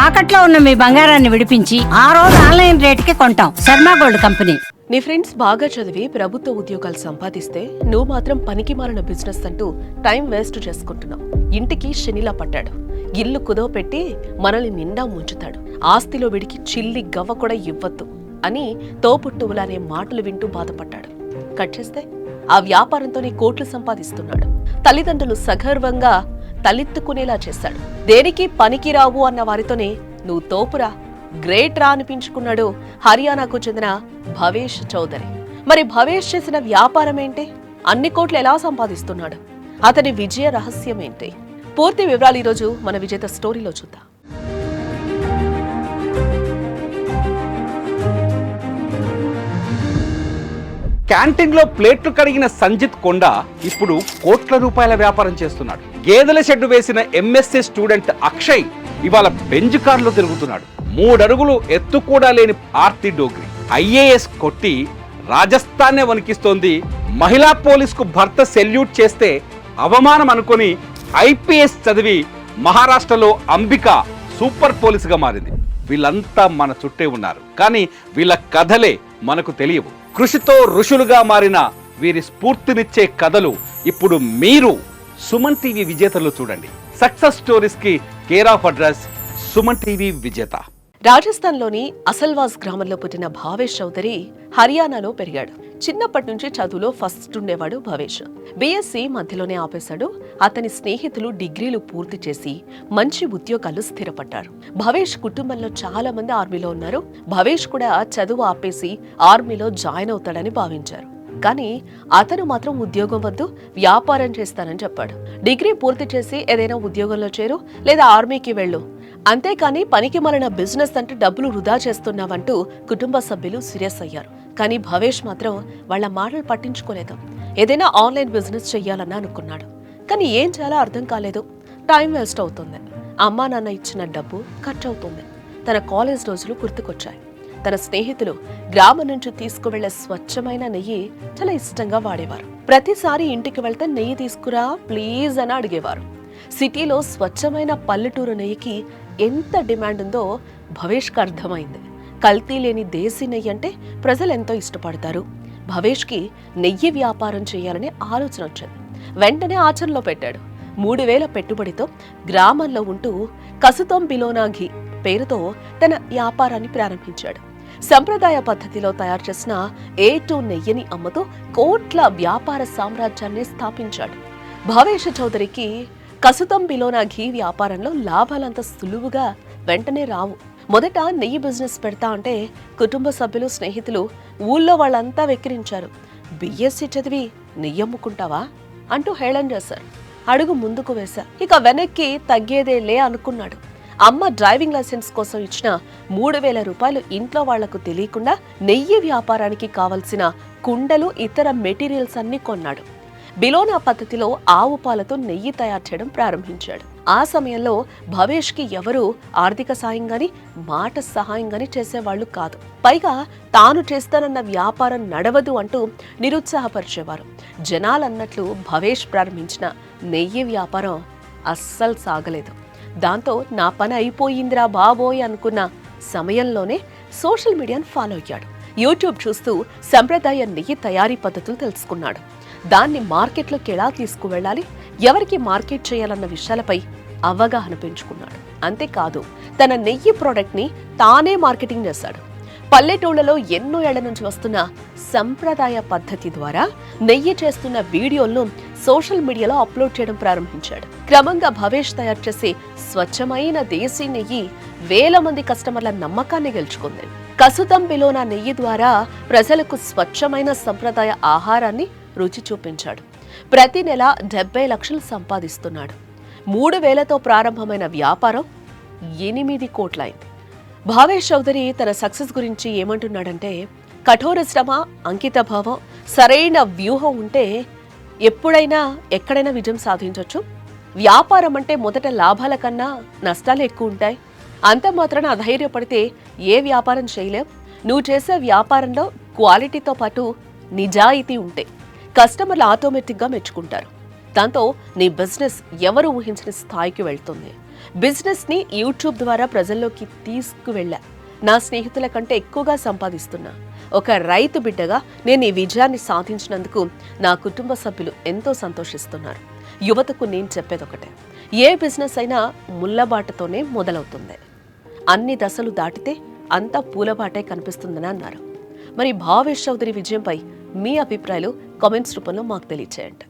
తాకట్లో ఉన్న మీ బంగారాన్ని విడిపించి ఆ రోజు ఆన్లైన్ రేటుకి కొంటాం. Sharma gold company. నీ ఫ్రెండ్స్ బాగా చదివి ప్రభుత్వ ఉద్యోగాలు సంపాదిస్తే నువ్వు మాత్రం పనికి మాలిన బిజినెస్ అంటూ టైం వేస్ట్ చేసుకుంటున్నావు. ఇంటికి శనిలా పట్టాడు. ఇల్లు కుదవ పెట్టి మనల్ని నిండా ముంచుతాడు. ఆస్తిలో విడికి చిల్లి గవ్వ కూడా ఇవ్వద్దు అని తోపుట్టువులనే మాటలు వింటూ బాధపడ్డాడు. కట్ చేస్తే ఆ వ్యాపారంతోనే కోట్లు సంపాదిస్తున్నాడు. తల్లిదండ్రులు సగర్వంగా తలెత్తుకునేలా చేశాడు. దేనికి పనికిరావు అన్న వారితోనే నువ్వు తోపురా, గ్రేట్ రా అనిపించుకున్నాడు హర్యానాకు చెందిన భవేష్ చౌదరి. మరి భవేష్ చేసిన వ్యాపారం ఏంటి? అన్ని కోట్లు ఎలా సంపాదిస్తున్నాడు? అతని విజయ రహస్యం ఏంటి? పూర్తి వివరాలు ఈరోజు మన విజేత స్టోరీలో చూద్దాం. క్యాంటీన్ లో ప్లేట్లు కడిగిన సంజిత్ కొండ ఇప్పుడు కోట్ల రూపాయల వ్యాపారం చేస్తున్నాడు. గేదెల షెడ్డు వేసిన ఎంఎస్సీ స్టూడెంట్ అక్షయ్ ఇవాళ బెంజ్ కార్లో తిరుగుతున్నాడు. 3 అడుగులు ఎత్తు కూడా లేని ఆర్తి డోగ్రి ఐఏఎస్ కొట్టి రాజస్థాన్నే వణికిస్తోంది. మహిళా పోలీసుకు భర్త సెల్యూట్ చేస్తే అవమానం అనుకొని ఐపీఎస్ చదివి మహారాష్ట్రలో అంబిక సూపర్ పోలీసుగా మారింది. వీళ్ళంతా మన చుట్టే ఉన్నారు, కానీ వీళ్ళ కథలే మనకు తెలియవు. కృషితో ఋషులుగా మారిన వీరి స్ఫూర్తినిచ్చే కథలు ఇప్పుడు మీరు సుమన్ టీవీ విజేతలు చూడండి. సక్సెస్ స్టోరీస్ కి care of address Suman TV విజేత. రాజస్థాన్లోని అసల్వాస్ గ్రామంలో పుట్టిన భావేష్ చౌదరి హర్యానాలో పెరిగాడు. చిన్నప్పటి నుంచి చదువులో ఫస్ట్ ఉండేవాడు భవేష్. బీఎస్సీ మధ్యలోనే ఆపేశాడు. అతని స్నేహితులు డిగ్రీలు పూర్తి చేసి మంచి ఉద్యోగాలు స్థిరపడ్డారు. భవేష్ కుటుంబంలో చాలా మంది ఆర్మీలో ఉన్నారు. భవేష్ కూడా చదువు ఆపేసి ఆర్మీలో జాయిన్ అవుతాడని భావించారు. కానీ అతను మాత్రం ఉద్యోగం వద్దు, వ్యాపారం చేస్తానని చెప్పాడు. డిగ్రీ పూర్తి చేసి ఏదైనా ఉద్యోగంలో చేరు లేదా ఆర్మీకి వెళ్ళు, అంతేకాని పనికి మాలిన బిజినెస్ అంటే డబ్బులు వృధా చేస్తున్నావంటూ కుటుంబ సభ్యులు సీరియస్ అయ్యారు. కానీ భవేష్ మాత్రం వాళ్ల మాటలు పట్టించుకోలేదు. ఏదైనా ఆన్లైన్ బిజినెస్ చెయ్యాలని అనుకున్నాడు. కానీ ఏం చేయాలో అర్థం కాలేదు. టైం వేస్ట్ అవుతుంది. అమ్మా నాన్న ఇచ్చిన డబ్బు ఖర్చు అవుతుంది. తన కాలేజ్ రోజులు గుర్తుకొచ్చాయి. తన స్నేహితులు గ్రామం నుంచి తీసుకువెళ్లే స్వచ్ఛమైన నెయ్యి చాలా ఇష్టంగా వాడేవారు. ప్రతిసారి ఇంటికి వెళ్తే నెయ్యి తీసుకురా ప్లీజ్ అని అడిగేవారు. సిటీలో స్వచ్ఛమైన పల్లెటూరు నెయ్యికి ఎంత డిమాండ్ ఉందో భవేష్కి అర్థమైంది. కల్తీ లేని దేశీ నెయ్యి అంటే ప్రజలు ఎంతో ఇష్టపడతారు. భవేష్కి నెయ్యి వ్యాపారం చేయాలనే ఆలోచన వచ్చింది. వెంటనే ఆచరణలో పెట్టాడు. 3000 పెట్టుబడితో గ్రామంలో ఉంటూ కసుతం బిలోనా ఘీ పేరుతో తన వ్యాపారాన్ని ప్రారంభించాడు. సంప్రదాయ పద్ధతిలో తయారు చేసిన A2 నెయ్యిని అమ్ముతూ కోట్ల వ్యాపార సామ్రాజ్యాన్ని స్థాపించాడు. భవేష్ చౌదరికి కసుతం బిలోనా ఘీ వ్యాపారంలో లాభాలంత సులువుగా వెంటనే రావు. మొదట నెయ్యి బిజినెస్ పెడతా అంటే కుటుంబ సభ్యులు, స్నేహితులు, ఊళ్ళో వాళ్ళంతా వెక్కిరించారు. బిఎస్సీ చదివి నెయ్యి అమ్ముకుంటావా అంటూ హేళన చేశారు. అడుగు ముందుకు వేశా. ఇక వెనక్కి తగ్గేదేలే అనుకున్నాడు. అమ్మ డ్రైవింగ్ లైసెన్స్ కోసం ఇచ్చిన 3000 రూపాయలు ఇంట్లో వాళ్లకు తెలియకుండా నెయ్యి వ్యాపారానికి కావలసిన కుండలు, ఇతర మెటీరియల్స్ అన్ని కొన్నాడు. బిలోనా పద్ధతిలో ఆవు పాలతో నెయ్యి తయారు చేయడం ప్రారంభించాడు. ఆ సమయంలో భవేష్ కి ఎవరూ ఆర్థిక సాయం గాని, మాట సహాయం గాని చేసేవాళ్లు కాదు. పైగా తాను చేస్తానన్న వ్యాపారం నడవదు అంటూ నిరుత్సాహపరిచేవారు. జనాలన్నట్లు భవేష్ ప్రారంభించిన నెయ్యి వ్యాపారం అస్సలు సాగలేదు. దాంతో నా పని అయిపోయిందిరా బాబోయ్ అనుకున్న సమయంలోనే సోషల్ మీడియాను ఫాలో అయ్యాడు. యూట్యూబ్ చూస్తూ సంప్రదాయ నెయ్యి తయారీ పద్ధతులు తెలుసుకున్నాడు. దాన్ని మార్కెట్లోకి ఎలా తీసుకువెళ్ళాలి, ఎవరికి మార్కెట్ చేయాలన్న విషయాలపై అవగాహన పెంచుకున్నాడు. అంతేకాదు తన నెయ్యి ప్రోడక్ట్ ని తానే మార్కెటింగ్ చేశాడు. పల్లెటూళ్లలో ఎన్నో ఏళ్ల నుంచి వస్తున్న సంప్రదాయ పద్ధతి ద్వారా నెయ్యి చేస్తున్న వీడియోలను సోషల్ మీడియాలో అప్లోడ్ చేయడం ప్రారంభించాడు. క్రమంగా భవేష్ తయారు చేసే స్వచ్ఛమైన దేశీ నెయ్యి వేల మంది కస్టమర్ల నమ్మకాన్ని గెలుచుకుంది. కసుతం బిలోనా నెయ్యి ద్వారా ప్రజలకు స్వచ్ఛమైన సంప్రదాయ ఆహారాన్ని రుచి చూపించాడు. ప్రతి నెల 70 లక్షలు సంపాదిస్తున్నాడు. 3000తో ప్రారంభమైన వ్యాపారం 8 కోట్లయింది. భావేష్ చౌదరి తన సక్సెస్ గురించి ఏమంటున్నాడంటే, కఠోర శ్రమ, అంకిత భావం, సరైన వ్యూహం ఉంటే ఎప్పుడైనా ఎక్కడైనా విజయం సాధించవచ్చు. వ్యాపారం అంటే మొదట లాభాల కన్నా నష్టాలు ఎక్కువ ఉంటాయి. అంత మాత్రాన అధైర్యపడితే ఏ వ్యాపారం చేయలేం. నువ్వు చేసే వ్యాపారంలో క్వాలిటీతో పాటు నిజాయితీ ఉంటే కస్టమర్లు ఆటోమేటిక్గా మెచ్చుకుంటారు. దాంతో నీ బిజినెస్ ఎవరు ఊహించిన స్థాయికి వెళ్తుంది. బిజినెస్ని యూట్యూబ్ ద్వారా ప్రజల్లోకి తీసుకువెళ్ళా. నా స్నేహితుల కంటే ఎక్కువగా సంపాదిస్తున్నా. ఒక రైతు బిడ్డగా నేను ఈ విజయాన్ని సాధించినందుకు నా కుటుంబ సభ్యులు ఎంతో సంతోషిస్తున్నారు. యువతకు నేను చెప్పేదొకటే, ఏ బిజినెస్ అయినా ముళ్ళబాటతోనే మొదలవుతుంది. అన్ని దశలు దాటితే అంతా పూలబాటే కనిపిస్తుందని అన్నారు. మరి భావేష్ చౌదరి విజయంపై మీ అభిప్రాయాలు కామెంట్స్ రూపంలో మాకు తెలియచేయండి.